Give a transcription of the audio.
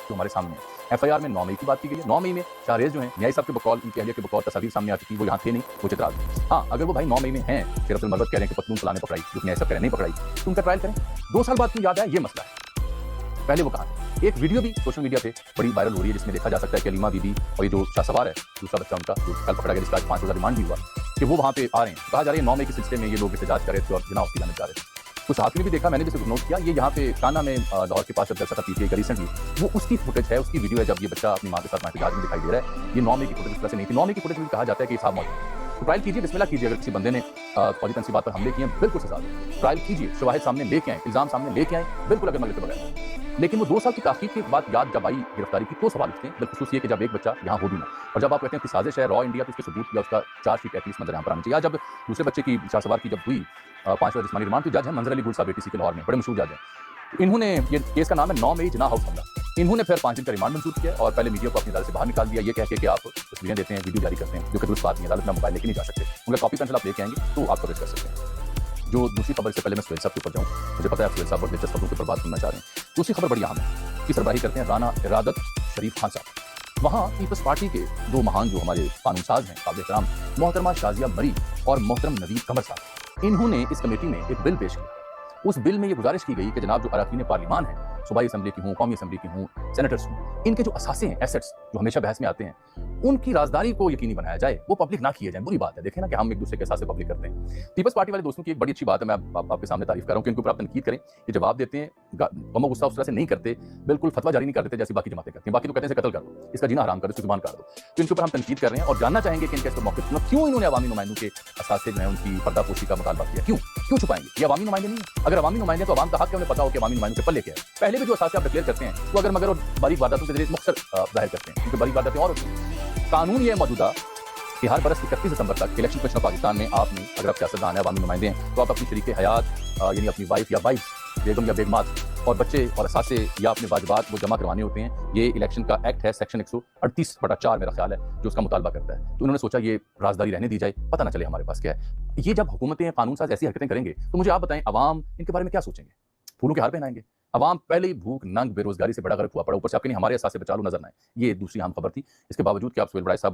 जो हमारे सामने है। एफआईआर में 9 मई की बात की गई है। 9 मई में शाहरेज जो हैं न्यायी साहब के बकौल, उनकी अहलिया के बकौल तस्वीर सामने आ चुकी, वो यहाँ थे नहीं, वो चित्राल। हाँ, अगर वो भाई 9 मई में हैं, फिर अब्दुल मरवत कह रहे हैं कि पतलून फलाने पकड़ाई, जो न्यायी साहब कह रहे हैं नहीं पकड़ाई, तो उनका ट्रायल करें। 2 साल बाद क्यों याद आया, ये मसला है। पहले वो कहा एक वीडियो भी सोशल मीडिया पे बड़ी वायरल हो रही है, जिसमें देखा जा सकता है कि अलीमा बीबी और ये जो शाहसवार है, दूसरा बच्चा उनका जो कल पकड़ा गया, जिसका 5 रोज़ा रिमांड भी हुआ, कि वो वहाँ पे आ रहे हैं। कहा जा रहा है 9 मई के सिलसिले में ये लोग एहतजाज कर रहे थे और बिना उसकी जाने जा रहे थे। कुछ साथ में भी देखा, मैंने भी सिर्फ नोट किया, ये यहाँ पे काना में लाहौर के पास जब जैसा था पीटीआई का रिसेंटली, वो उसकी फुटेज है, उसकी वीडियो है, जब ये बच्चा अपनी माँ के साथ एहतजाज में दिखाई दे रहा है। ये 9 मई की फुटेज इस तरह से नहीं थी। 9 मई की फुटेज में कहा जाता है कि साहब मौजूद, तो ट्रायल कीजिए, बिस्मिल्लाह कीजिए। अगर किसी बंदे ने फौजी तनसीबात पर हमले किए हैं, बिल्कुल सजा दो। ट्रायल कीजिए, शवाहिद सामने लेके आए, इल्जाम सामने लेके आए, बिल्कुल अगर मगर के बगैर। लेकिन वो 2 साल की ताक़ीद के बाद याद जब आई गिरफ्तारी की, तो सवाल उठते हैं, बिलखुसूस ये कि जब एक बच्चा यहाँ हो भी ना, और जब आप कहते हैं कि साजिश है, रॉ इंडिया, तो उसके सबूत या उसका चार्जशीट एटलीस्ट मंजर यहाँ पर आना चाहिए। या जब दूसरे बच्चे की शाहसवार की जब हुई 5 जिस्मानी रिमांड, तो जज हैं मंजर अली गुल साहब एटीसी के लाहौर में, बड़े मशहूर जज हैं। इन्होंने, ये केस का नाम है 9 मई जिना हाउस हमला। इन्होंने फिर 5 दिन का रिमांड मंजूर किया और पहले मीडिया को अपनी अदालत से बाहर निकाल दिया, ये कह के कि आप तस्वीरें देते हैं, वीडियो जारी करते हैं, जो कि दुरुस्त बात नहीं है। अदालत में मोबाइल लेके नहीं जा सकते, उनका कॉपी पेंसिल आप लेके आएंगे तो आप कवरेज कर सकते हैं। जो दूसरी खबर से पहले मैं सुहेल साहब के ऊपर जाऊँ, मुझे पता है सुहेल साहब बहुत दिलचस्प खबरों के ऊपर बात करना चाह रहे हैं। दूसरी खबर बड़ी अहम है, की सरबराही करते हैं राना इरादत शरीफ खान साहब। वहाँ पीपल्स पार्टी के 2 महान जो हमारे कानून साज हैं, काबिल एहतराम मोहतरमा शाजिया मरी और मोहतरम नवीद कमर साहब, इन्होंने इस कमेटी में एक बिल पेश किया। उस बिल में ये गुजारिश की गई कि जनाब जो अरकान पार्लिमान है, सूबाई असम्बली की हूँ, कौमी असम्बली की हूँ, सेनेटर्स हूँ, इनके जो असासे हैं, एसेट्स जो हमेशा बहस में आते हैं, उनकी राजदारी को यकीनी बनाया जाए, वो पब्लिक ना किए जाए। बुरी बात है, देखें ना कि हम एक दूसरे के असासे पब्लिक करते हैं। पीपल्स पार्टी वाले दोस्तों की एक बड़ी अच्छी बात है, मैं आपके सामने तारीफ कर रहा हूँ कि इनके ऊपर आप तनकीद करें, ये जवाब देते हैं, गम गुस्सा उस तरह से नहीं करते, बिल्कुल फतवा जारी नहीं कर देते जैसी बाकी जमातें करती हैं। बाकी तो कहते हैं कत्ल कर दो, इसका जीना हराम कर दो, इसकी जुबान काट दो। तो इनके ऊपर हम तनकीद कर रहे हैं और जानना चाहेंगे कि इनके इस मौके क्यों इन्होंने अवामी नुमाइंदों के असासे जो है उनकी पर्दापोशी का मुतालबा किया, क्यों छुपाएंगे? ये अवामी नुमाइंदे नहीं है। अगर अवामी नुमाइंदे तो अवाम का हक है, उन्हें पता हो कि अवामी नुमाइंदों के पल्ले क्या है। पहले भी जो असासे आप डिक्लेयर करते हैं, वो अगर मगर और बारीक वारदातों के जरिए मुख्तर जाहिर करते हैं, क्योंकि बारीक वारदातें और होती हैं। कानून ये मौजूदा कि हर बरस 31 दिसंबर तक इलेक्शन कमीशन ऑफ पाकिस्तान में आपने, अगर आप सियासतदान हैं, अवामी नुमाइंदे हैं, तो आप अपनी शरीक हयात यानी अपनी वाइफ या वाइफ, बेगम या बेगमात और बच्चे और असासे या अपने वाजिबात वो जमा करवाने होते हैं। ये इलेक्शन का एक्ट है, सेक्शन 138/4 मेरा ख्याल है, जो उसका मुतालबा करता है। तो उन्होंने सोचा ये राजदारी रहने दी जाए, पता ना चले हमारे पास क्या है। ये जब हुकूमतें, कानून साज ऐसी हरकतें करेंगे, तो मुझे आप बताएं, अवाम इनके बारे में क्या सोचेंगे? फूलों के हार पहनाएंगे? अवाम पहले ही भूख, नंग, बेरोजगारी से बड़ा गर्क हुआ पड़ा, ऊपर से आपके नहीं हमारे असासे बचा लो नजर ना आए। ये दूसरी अहम खबर थी। इसके बावजूद कि आप सुहेल बड़ाई साहब और